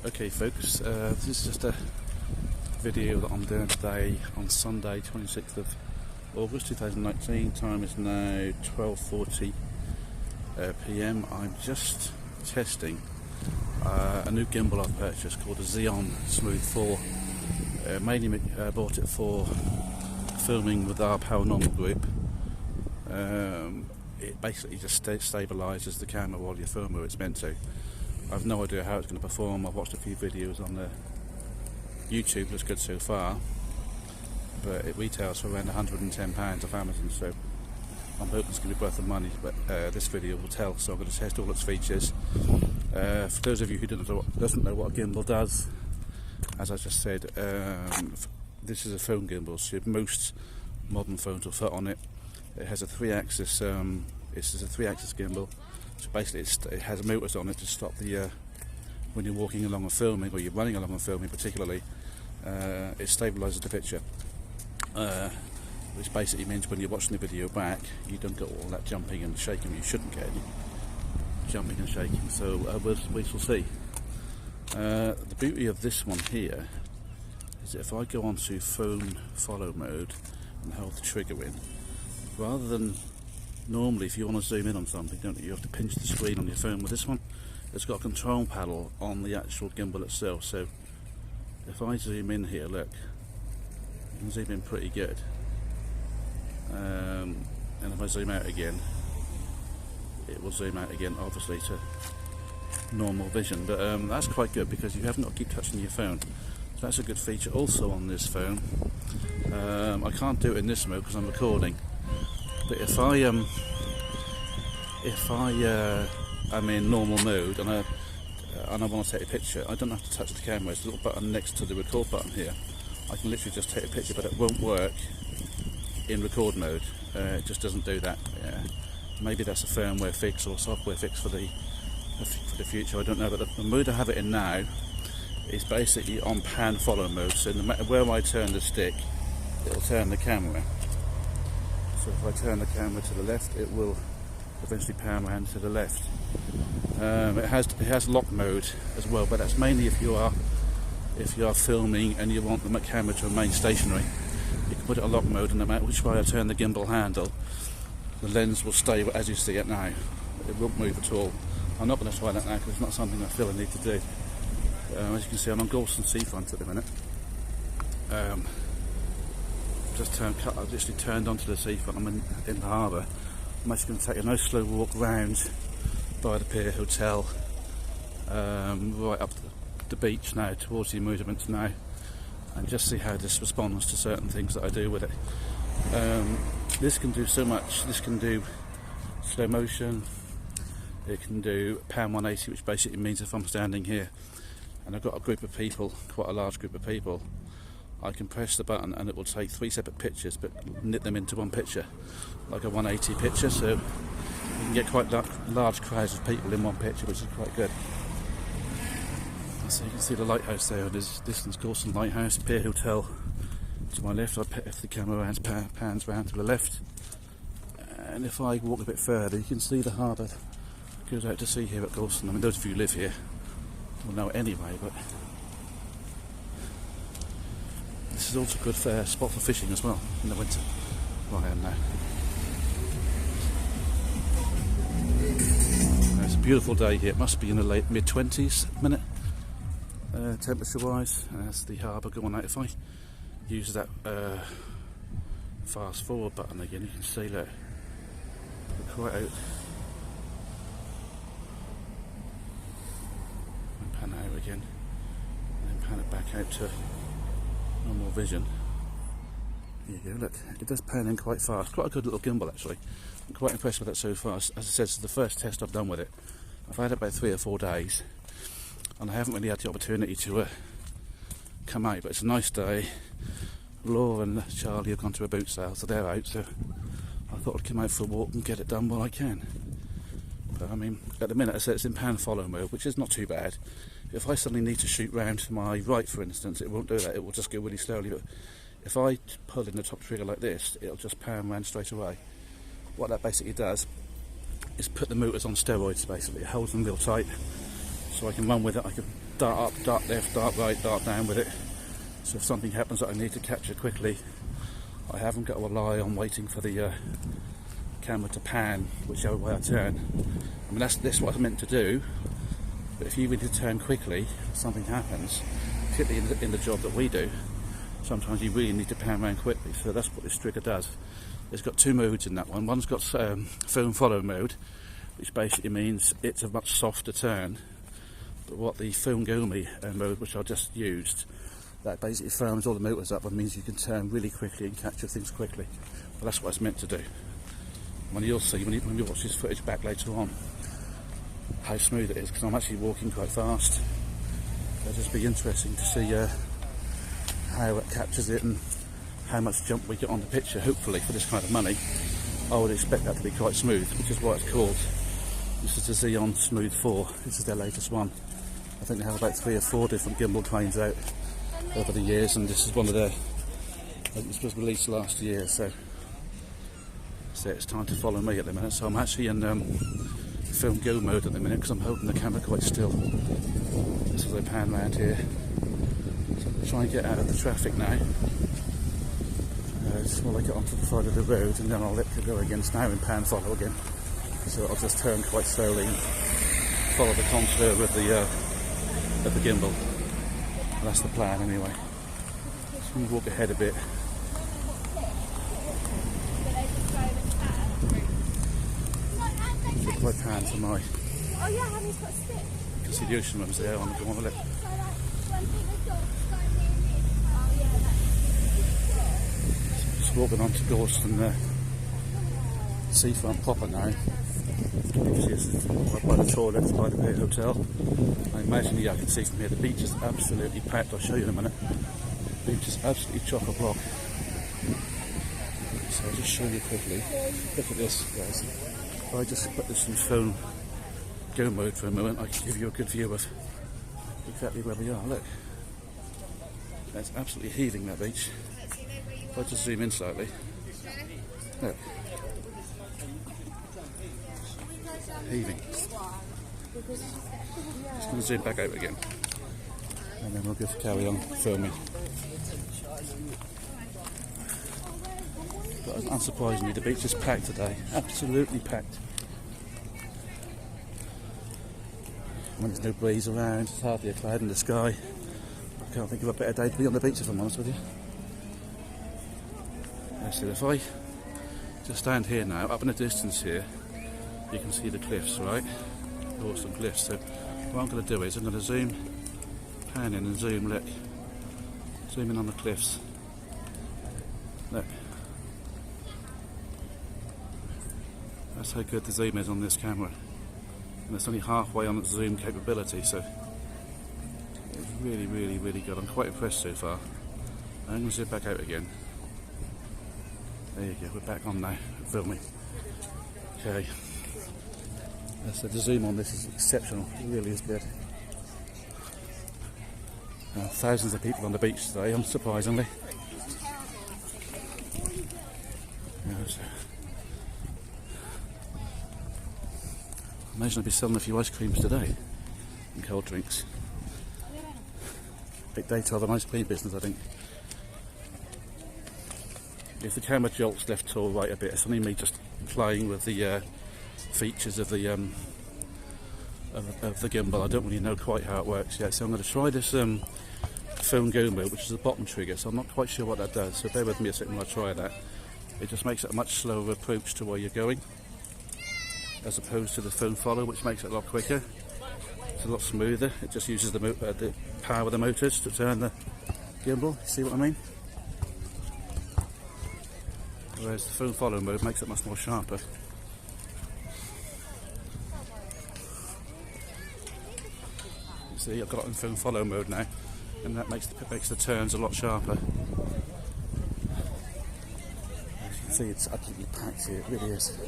Okay folks, this is just a video that I'm doing today on Sunday 26th of August 2019. Time is now 12:40 PM. I'm just testing a new gimbal I've purchased called a ZHIYUN SMOOTH 4. Mainly bought it for filming with our paranormal group. It basically just stabilises the camera while you're filming where it's meant to. I've no idea how it's going to perform. I've watched a few videos on the YouTube, looks good so far, but it retails for around £110 off Amazon, so I'm hoping it's going to be worth the money, but this video will tell. So I'm going to test all its features. For those of you who doesn't know what a gimbal does, as I just said, this is a phone gimbal, so most modern phones will fit on it. It has a 3-axis, this is a 3-axis gimbal. So basically it has motors on it to stop the when you're walking along and filming, or you're running along and filming particularly, it stabilises the picture, which basically means when you're watching the video back you don't get all that jumping and shaking. You shouldn't get any jumping and shaking, so we shall see. The beauty of this one here is that if I go onto phone follow mode and hold the trigger in, rather than normally, if you want to zoom in on something, don't you have to pinch the screen on your phone. With this one, it's got a control panel on the actual gimbal itself. So if I zoom in here, look, I can zoom in pretty good. And if I zoom out again, it will zoom out again, obviously to normal vision. But that's quite good because you haven't got to keep touching your phone. So that's a good feature also on this phone. I can't do it in this mode because I'm recording. But if I'm in normal mode and I want to take a picture, I don't have to touch the camera. There's a little button next to the record button here. I can literally just take a picture, but it won't work in record mode. It just doesn't do that. Maybe that's a firmware fix or software fix for the future. I don't know. But the mode I have it in now is basically on pan follow mode. So no matter where I turn the stick, it'll turn the camera. So if I turn the camera to the left, it will eventually pan around to the left. It has lock mode as well, but that's mainly if you are filming and you want the camera to remain stationary. You can put it on lock mode, and no matter which way I turn the gimbal handle, the lens will stay as you see it now. It won't move at all. I'm not going to try that now because it's not something I feel I need to do. As you can see, I'm on Gorleston seafront at the minute. I've literally turned onto the seafront. I'm in the harbour. I'm actually going to take a nice slow walk round by the Pier Hotel, right up the beach now, towards the embankments now, and just see how this responds to certain things that I do with it. This can do so much. This can do slow motion. It can do pan 180, which basically means if I'm standing here and I've got a group of people, quite a large group of people, I can press the button and it will take 3 separate pictures but knit them into one picture, like a 180 picture, so you can get quite large crowds of people in one picture, which is quite good. So you can see the lighthouse there, this distance Gorleston Lighthouse, Pier Hotel to my left. If the camera pans round to the left, and if I walk a bit further you can see the harbour goes out to sea here at Gorleston. I mean, those of you who live here will know it anyway, but this is also a good spot for fishing as well in the winter. Right, I am now. It's a beautiful day here. It must be in the late mid-20s at the minute, temperature-wise. That's the harbour going out. If I use that fast forward button again, you can see that we're quite out. And pan out again, and then pan it back out to normal vision. Here you go, look, it does pan in quite fast. Quite a good little gimbal actually. I'm quite impressed with it so far. As I said, it's the first test I've done with it. I've had it about 3 or 4 days and I haven't really had the opportunity to come out, but it's a nice day. Laura and Charlie have gone to a boot sale, so they're out, so I thought I'd come out for a walk and get it done while I can. But I mean, at the minute I said it's in pan follow mode, which is not too bad. If I suddenly need to shoot round to my right, for instance, it won't do that. It will just go really slowly. But if I pull in the top trigger like this, it'll just pan round straight away. What that basically does is put the motors on steroids. Basically, it holds them real tight, so I can run with it. I can dart up, dart left, dart right, dart down with it. So if something happens that I need to capture quickly, I haven't got to rely on waiting for the camera to pan whichever way I turn. I mean, that's what I meant to do, but if you need to turn quickly, something happens, particularly in the job that we do, sometimes you really need to pan around quickly. So that's what this trigger does. It's got two modes in that one. One's got phone follow mode, which basically means it's a much softer turn. But what the phone go me mode, which I just used, that basically firms all the motors up and means you can turn really quickly and capture things quickly. Well, that's what it's meant to do. When you'll see, when you watch this footage back later on, how smooth it is, because I'm actually walking quite fast. It'll just be interesting to see how it captures it and how much jump we get on the picture. Hopefully, for this kind of money, I would expect that to be quite smooth, which is what it's called. This is the ZHIYUN SMOOTH 4. This is their latest one. I think they have about 3 or 4 different gimbal trains out over the years, and this is one of their, I think this was released last year, so it's time to follow me at the minute. So I'm actually in film go mode at the minute because I'm holding the camera quite still. This is I pan around here. So I'm trying to get out of the traffic now. Just while I get onto the side of the road, and then I'll let it go again. It's now in pan follow again. So I'll just turn quite slowly and follow the contour of the gimbal. That's the plan anyway. Just going to walk ahead a bit. Look like pan for my consideration rooms there on the left. Just walking on to Gorleston seafront proper now. It's by the toilets, by the Pier Hotel. I imagine I can see from here the beach is absolutely packed. I'll show you in a minute. The beach is absolutely chock-a-block. So I'll just show you quickly. Look at this, guys. If I just put this in phone go mode for a moment, I can give you a good view of exactly where we are. Look. That's absolutely heaving, that beach. If I just zoom in slightly. Look. Heaving. Just going to zoom back out again, and then we'll just carry on filming. But unsurprisingly, the beach is packed today, absolutely packed. When there's no breeze around, there's hardly a cloud in the sky. I can't think of a better day to be on the beach, if I'm honest with you. So if I just stand here now, up in the distance here, you can see the cliffs, right? Awesome cliffs. So what I'm going to do is I'm going to zoom, pan in and zoom, look. Zoom in on the cliffs. Look. That's how good the zoom is on this camera. And it's only halfway on its zoom capability, so it's really, really, really good. I'm quite impressed so far. I'm going to zoom back out again. There you go, we're back on now, filming. Okay. So the zoom on this is exceptional, it really is good. Thousands of people on the beach today, unsurprisingly. Imagine I'd be selling a few ice creams today and cold drinks. Big day to have an ice cream business, I think. If the camera jolts left or right a bit, it's only me just playing with the features of the gimbal. I don't really know quite how it works yet, so I'm going to try this phone go mode, which is the bottom trigger, so I'm not quite sure what that does, so bear with me a second while I try that. It just makes it a much slower approach to where you're going, as opposed to the phone follow, which makes it a lot quicker. It's a lot smoother. It just uses the power of the motors to turn the gimbal. See what I mean? Whereas the phone follow mode makes it much more sharper. See, I've got it in phone follow mode now, and that makes the turns a lot sharper. As you can see, it's absolutely packed here, it really is.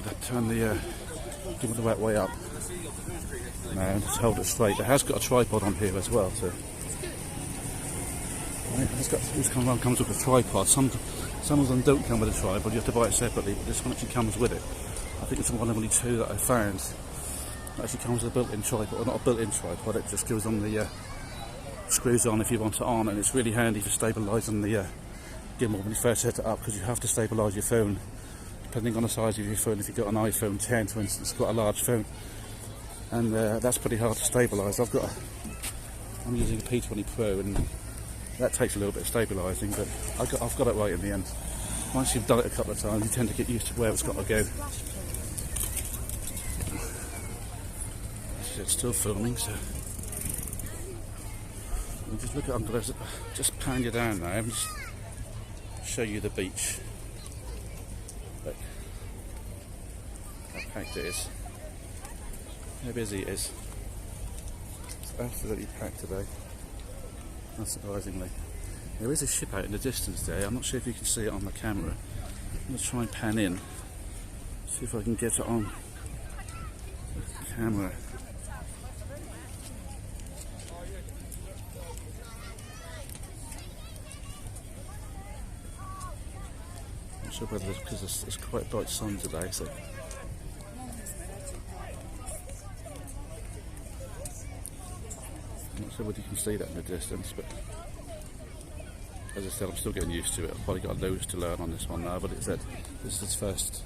I turn the gimbal the right way up now and just hold it straight. It has got a tripod on here as well, so this comes with a tripod. Some of them don't come with a tripod, you have to buy it separately, but this one actually comes with it. I think it's one of only two that I found actually comes with a built-in tripod, or not a built-in tripod, it just goes on the screws on if you want it on, and it's really handy for stabilising the gimbal when you first set it up, because you have to stabilise your phone depending on the size of your phone. If you've got an iPhone 10 for instance, quite a large phone, and that's pretty hard to stabilise. I'm using a P20 Pro, and that takes a little bit of stabilising, but I've got it right in the end. Once you've done it a couple of times, you tend to get used to where it's got to go. It's still filming, so I'll just look at, I'm going to just pan you down now and just show you the beach. Look how packed it is, how busy it is. It's absolutely packed today, unsurprisingly. There is a ship out in the distance there. I'm not sure if you can see it on the camera. I'm going to try and pan in, see if I can get it on the camera. I'm not sure whether it's because it's quite bright sun today, so. I'm not sure whether you can see that in the distance, but as I said, I'm still getting used to it. I've probably got loads to learn on this one now, but it said this is its first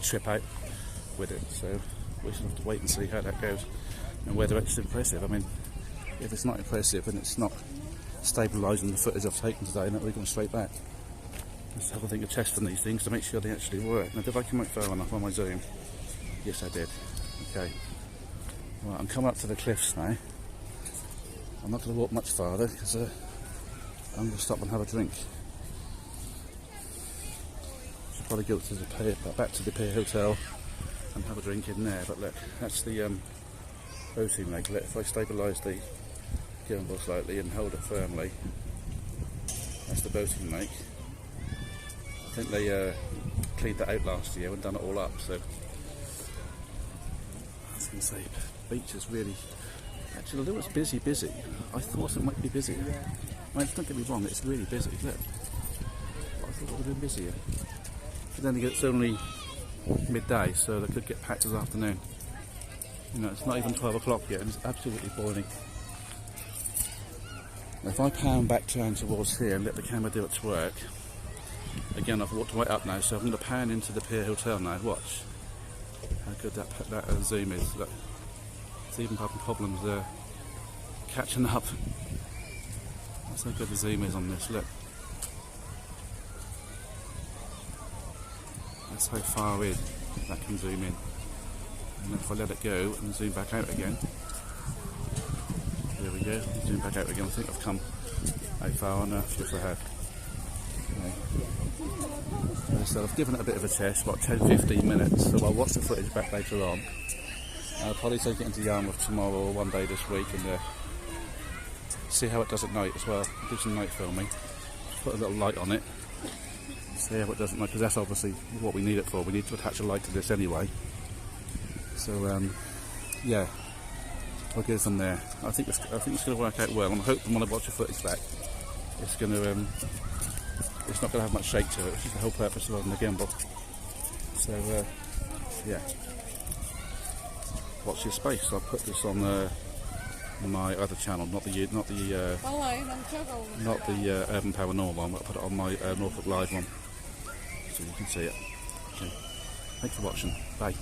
trip out with it, so we should have to wait and see how that goes and whether it's impressive. I mean, if it's not impressive and it's not stabilising the footage I've taken today, then we're going straight back. Let's have a think of testing these things to make sure they actually work. Now, did I come out far enough on my zoom? Yes, I did. Okay. Right, I'm coming up to the cliffs now. I'm not going to walk much farther because I'm going to stop and have a drink. Should probably go to the pier, back to the pier hotel and have a drink in there. But look, that's the boating leg. Look, if I stabilise the gimbal slightly and hold it firmly, that's the boating leg. I think they cleaned that out last year and done it all up. So I was going to say, the beach is really, actually, although it's busy, I thought it might be busy. I mean, don't get me wrong, it's really busy, look. But I thought it would have been busier. But then again, it's only midday, so they could get packed this afternoon. You know, it's not even 12 o'clock yet, and it's absolutely boiling. Now, if I pan back down towards here and let the camera do its work, again, I've walked right up now, so I'm going to pan into the pier hotel now. Watch how good that zoom is. Look, it's even having problems catching up. That's how good the zoom is on this, look. That's how far in that can zoom in. And then if I let it go and zoom back out again, there we go, zoom back out again. I think I've come out far enough, yes I have. Okay. So I've given it a bit of a test, about 10-15 minutes, so I'll watch the footage back later on. I'll probably take it into Yarmouth tomorrow or one day this week and see how it does at night as well. Do some night filming, put a little light on it, see how it does at night, because that's obviously what we need it for. We need to attach a light to this anyway. So yeah, we'll go from there. I think it's going to work out well. I'm hoping when I watch the footage back, it's going to it's not going to have much shake to it, which is the whole purpose of the gimbal. So yeah, watch your space. I'll put this on my other channel, not the Urban Paranormal one. I'll put it on my Norfolk Live one, so you can see it. Okay. Thanks for watching. Bye.